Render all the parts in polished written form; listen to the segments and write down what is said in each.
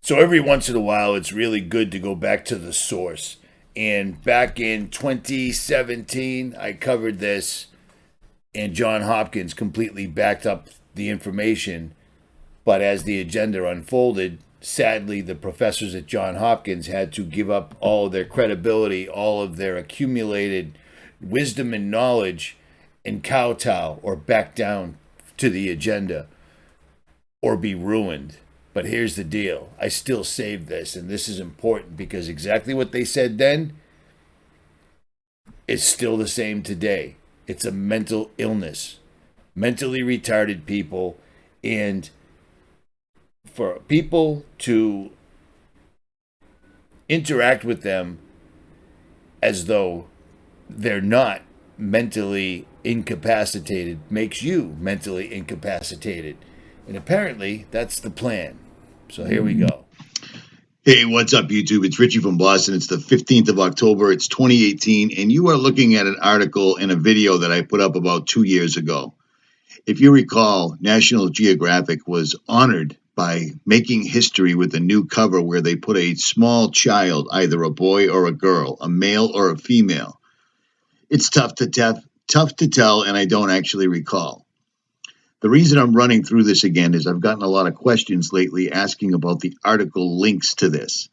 So every once in a while, it's really good to go back to the source. And back in 2017, I covered this, and John Hopkins completely backed up the information. But as the agenda unfolded, sadly, the professors at John Hopkins had to give up all of their credibility, all of their accumulated wisdom and knowledge, and kowtow or back down to the agenda or be ruined. But here's the deal. I still saved this, and this is important because exactly what they said then is still the same today. It's a mental illness. Mentally retarded people, and for people to interact with them as though they're not mentally incapacitated makes you mentally incapacitated. And apparently, that's the plan. So here we go. Hey, what's up, YouTube? It's Richie from Boston. It's the 15th of October. It's 2018, and you are looking at an article and a video that I put up about 2 years ago. If you recall, National Geographic was honored by making history with a new cover where they put a small child, either a boy or a girl, a male or a female. It's tough to tell, and I don't actually recall. The reason I'm running through this again is I've gotten a lot of questions lately asking about the article links to this.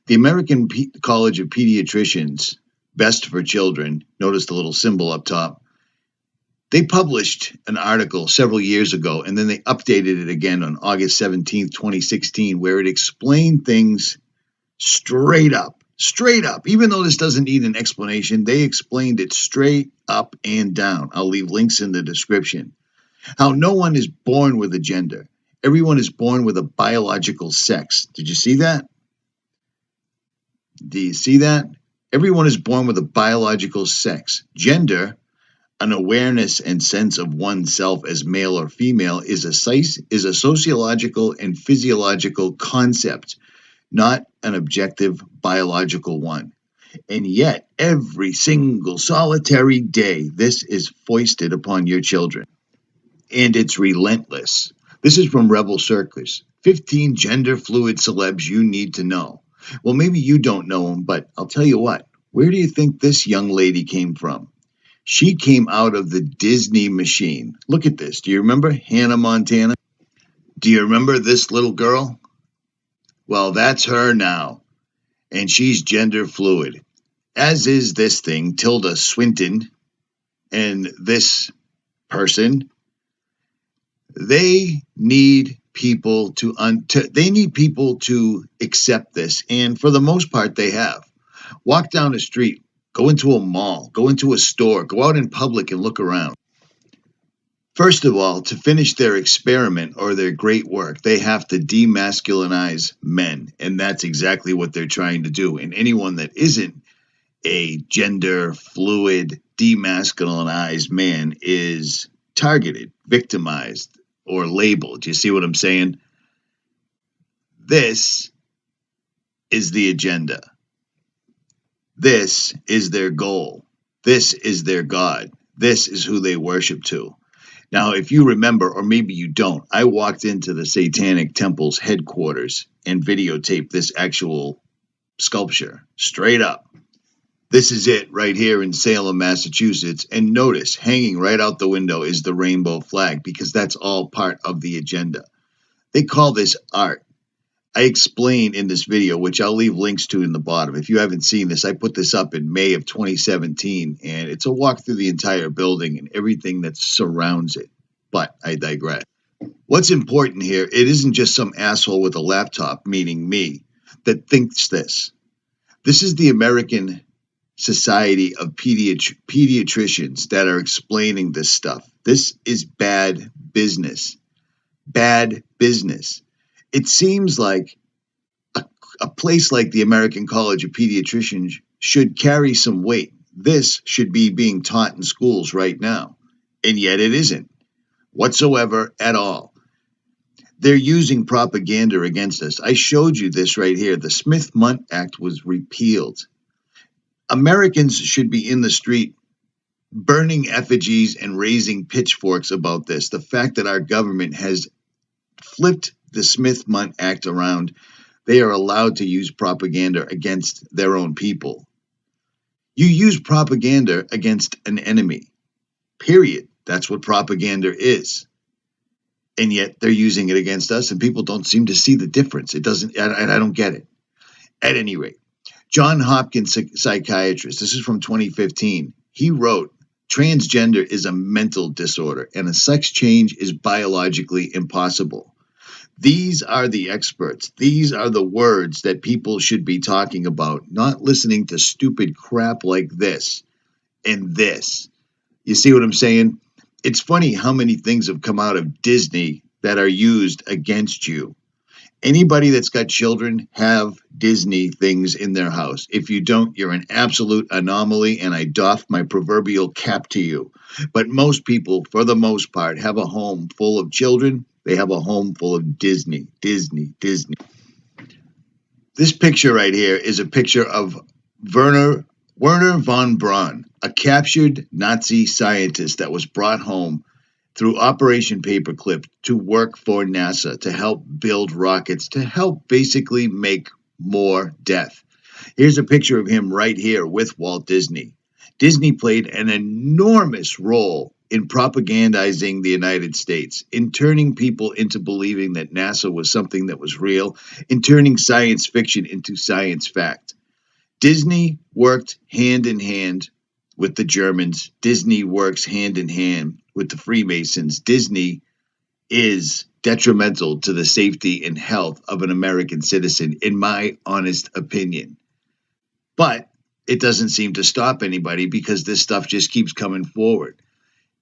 The American College of Pediatricians, Best for Children, notice the little symbol up top, they published an article several years ago, and then they updated it again on August 17th, 2016, where it explained things straight up. Even though this doesn't need an explanation, they explained it straight up and down. I'll leave links in the description. How no one is born with a gender. Everyone is born with a biological sex. Did you see that? Do you see that? Everyone is born with a biological sex. Gender, an awareness and sense of oneself as male or female, is a sociological and physiological concept, not an objective biological one. And yet, every single solitary day, this is foisted upon your children. And it's relentless. This is from Rebel Circus. 15 gender-fluid celebs you need to know. Well, maybe you don't know them, but I'll tell you what. Where do you think this young lady came from? She came out of the Disney machine. Look at this. Do you remember Hannah Montana? Do you remember this little girl? Well, that's her now. And she's gender-fluid. As is this thing, Tilda Swinton, and this person. They need people to accept this, and for the most part, they have. Walk down the street, go into a mall, go into a store, go out in public and look around. First of all, to finish their experiment or their great work, they have to demasculinize men, and that's exactly what they're trying to do. And anyone that isn't a gender fluid, demasculinized man is targeted, victimized, or labeled. Do you see what I'm saying? This is the agenda. This is their goal. This is their God. This is who they worship to. Now, if you remember, or maybe you don't, I walked into the Satanic Temple's headquarters and videotaped this actual sculpture, straight up. This is it right here in Salem, Massachusetts. And notice, hanging right out the window is the rainbow flag, because that's all part of the agenda. They call this art. I explain in this video, which I'll leave links to in the bottom. If you haven't seen this, I put this up in May of 2017, and it's a walk through the entire building and everything that surrounds it. But I digress. What's important here, it isn't just some asshole with a laptop, meaning me, that thinks this. This is the American Society of Pediatricians that are explaining this stuff. This is bad business. Bad business. It seems like a place like the American College of Pediatricians should carry some weight. This should be being taught in schools right now. And yet it isn't whatsoever at all. They're using propaganda against us. I showed you this right here. The Smith-Mundt Act was repealed. Americans should be in the street burning effigies and raising pitchforks about this. The fact that our government has flipped the 𝗦𝗵𝗿𝗱 Act around, they are allowed to use propaganda against their own people. You use propaganda against an enemy, period. That's what propaganda is. And yet they're using it against us, and people don't seem to see the difference. It doesn't, I don't get it. At any rate, Johns Hopkins psychiatrist, this is from 2015, he wrote, transgender is a mental disorder and a sex change is biologically impossible. These are the experts. These are the words that people should be talking about, not listening to stupid crap like this and this. You see what I'm saying? It's funny how many things have come out of Disney that are used against you. Anybody that's got children have Disney things in their house. If you don't, you're an absolute anomaly, and I doff my proverbial cap to you. But most people, for the most part, have a home full of children. They have a home full of Disney. This picture right here is a picture of Wernher von Braun, a captured Nazi scientist that was brought home through Operation Paperclip to work for NASA to help build rockets, to help basically make more death. Here's a picture of him right here with Walt Disney. Disney played an enormous role in propagandizing the United States, in turning people into believing that NASA was something that was real, in turning science fiction into science fact. Disney worked hand in hand with the Germans. Disney works hand in hand with the Freemasons. Disney is detrimental to the safety and health of an American citizen, in my honest opinion. But it doesn't seem to stop anybody because this stuff just keeps coming forward.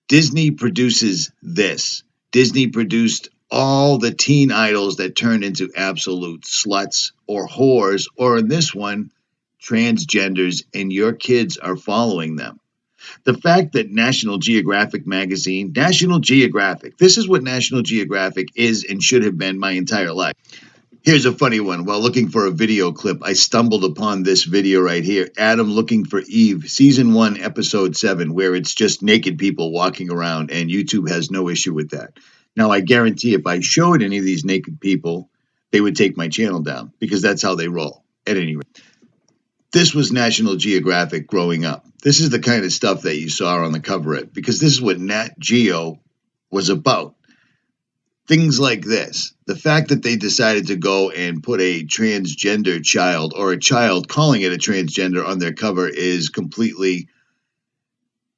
Disney produces this. Disney produced all the teen idols that turn into absolute sluts or whores, or in this one, transgenders, and your kids are following them. The fact that National Geographic magazine, National Geographic, this is what National Geographic is and should have been my entire life. Here's a funny one. While looking for a video clip, I stumbled upon this video right here. Adam Looking for Eve, Season 1, Episode 7, where it's just naked people walking around, and YouTube has no issue with that. Now, I guarantee if I showed any of these naked people, they would take my channel down, because that's how they roll. At any rate, this was National Geographic growing up. This is the kind of stuff that you saw on the coverette, because this is what Nat Geo was about. Things like this. The fact that they decided to go and put a transgender child, or a child calling it a transgender, on their cover is completely,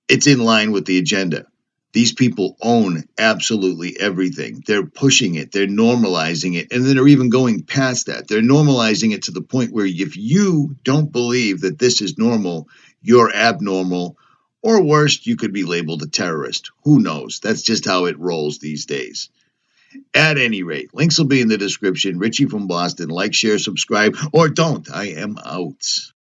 it's in line with the agenda. These people own absolutely everything. They're pushing it. They're normalizing it. And then they're even going past that. They're normalizing it to the point where if you don't believe that this is normal, you're abnormal, or worse, you could be labeled a terrorist. Who knows? That's just how it rolls these days. At any rate, links will be in the description. Richie from Boston. Like, share, subscribe, or don't. I am out.